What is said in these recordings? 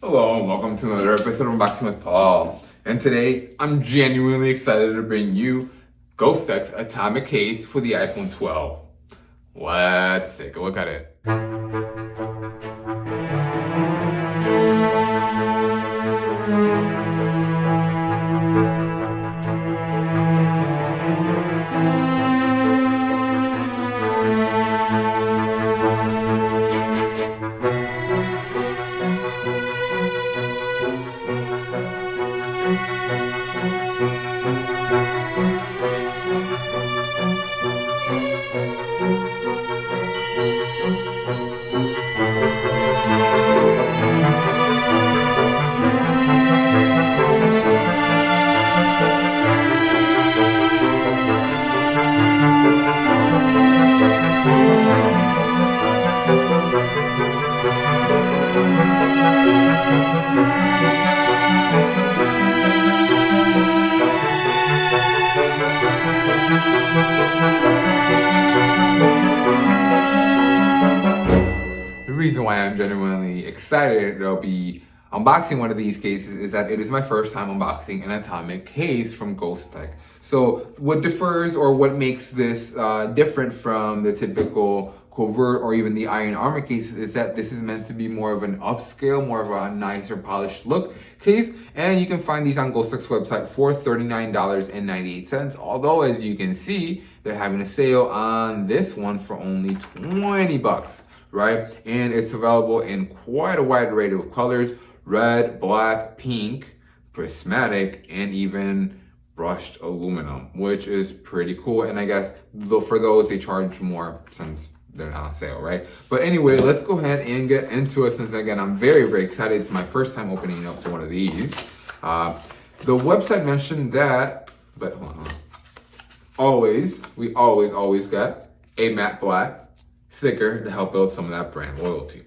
Hello and welcome to another episode of Unboxing with Paul. And today, I'm genuinely excited to bring you Ghostek's atomic case for the iPhone 12. Let's take a look at it. The reason why I'm genuinely excited to be unboxing one of these cases is that it is my first time unboxing an atomic case from Ghostek. So what differs or what makes this different from the typical covert or even the iron armor cases is that this is meant to be more of an upscale, more of a nicer polished look case. And you can find these on Ghostek's website for $39.98. Although as you can see, they're having a sale on this one for only 20 bucks. Right? And it's available in quite a wide array of colors: red, black, pink, prismatic, and even brushed aluminum, which is pretty cool. And I guess for those, they charge more since they're not on sale, right? But anyway, let's go ahead and get into it since, again, I'm very, very excited. It's my first time opening up one of these. The website mentioned that, but hold on. We always got a matte black sticker to help build some of that brand loyalty.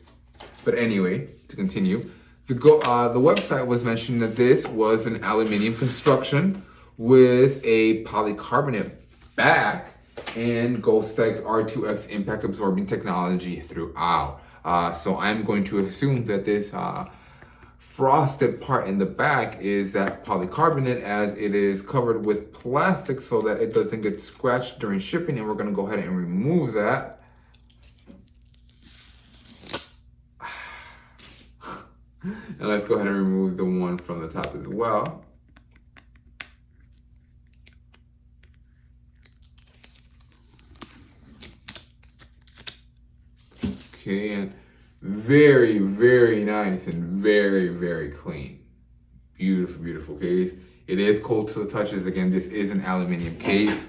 But anyway, to continue, the website was mentioning that this was an aluminum construction with a polycarbonate back and Ghostek's R2X impact absorbing technology throughout. So I'm going to assume that this frosted part in the back is that polycarbonate, as it is covered with plastic so that it doesn't get scratched during shipping, and we're going to go ahead and remove that. And let's go ahead and remove the one from the top as well. Okay, and very, very nice and very, very clean. Beautiful, beautiful case. It is cold to the touches. Again, this is an aluminum case.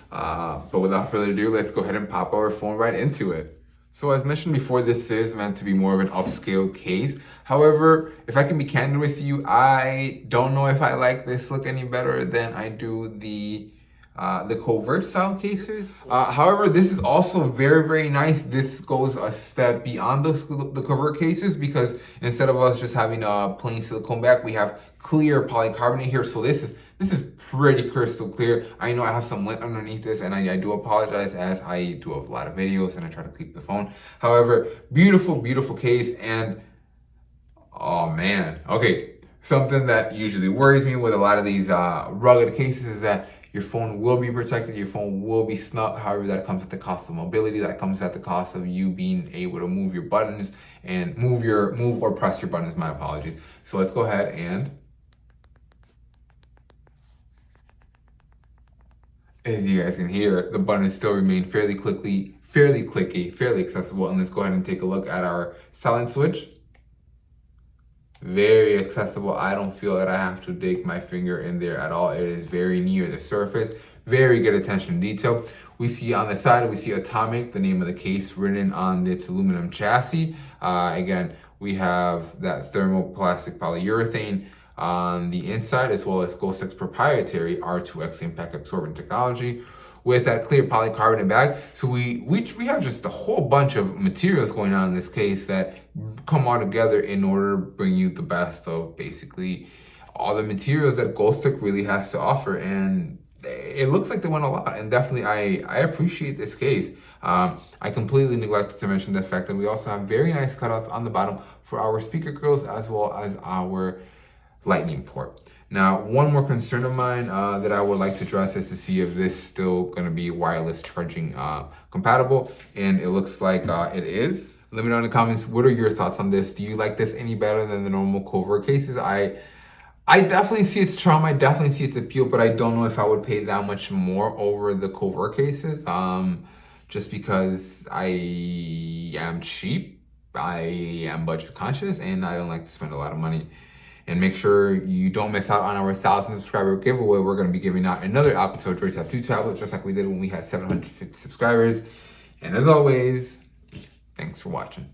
But without further ado, let's go ahead and pop our phone right into it. So as mentioned before, this is meant to be more of an upscale case. However, if I can be candid with you, I don't know if I like this look any better than I do the covert style cases. However, this is also very, very nice. This goes a step beyond the covert cases because instead of us just having a plain silicone back, we have clear polycarbonate here. So this is pretty crystal clear. I know I have some lint underneath this, and I do apologize as I do a lot of videos and I try to keep the phone. However, beautiful, beautiful case. And oh man, okay, something that usually worries me with a lot of these rugged cases is that your phone will be protected, your phone will be snug. However, that comes at the cost of mobility. That comes at the cost of you being able to move your buttons and move or press your buttons. My apologies. So let's go ahead and, as you guys can hear, the buttons still remain fairly clicky, fairly accessible. And let's go ahead and take a look at our silent switch. Very accessible. I don't feel that I have to dig my finger in there at all. It is very near the surface. Very good attention to detail. We see on the side, we see Atomic, the name of the case, written on its aluminum chassis. Again, we have that thermoplastic polyurethane on the inside, as well as Ghostek's proprietary R2X impact absorbent technology with that clear polycarbonate bag. So we have just a whole bunch of materials going on in this case that come all together in order to bring you the best of basically all the materials that Ghostek really has to offer. And it looks like they went a lot, and definitely I appreciate this case. I completely neglected to mention the fact that we also have very nice cutouts on the bottom for our speaker grills as well as our lightning port. Now, one more concern of mine that I would like to address is to see if this is still going to be wireless charging compatible, and it looks like it is. Let me know in the comments, what are your thoughts on this? Do you like this any better than the normal covert cases? I definitely see its charm, I definitely see its appeal, but I don't know if I would pay that much more over the covert cases, just because I am cheap, I am budget conscious, and I don't like to spend a lot of money. And make sure you don't miss out on our 1,000 subscriber giveaway. We're going to be giving out another Apple Droids have 2 tablets, just like we did when we had 750 subscribers. And as always, thanks for watching.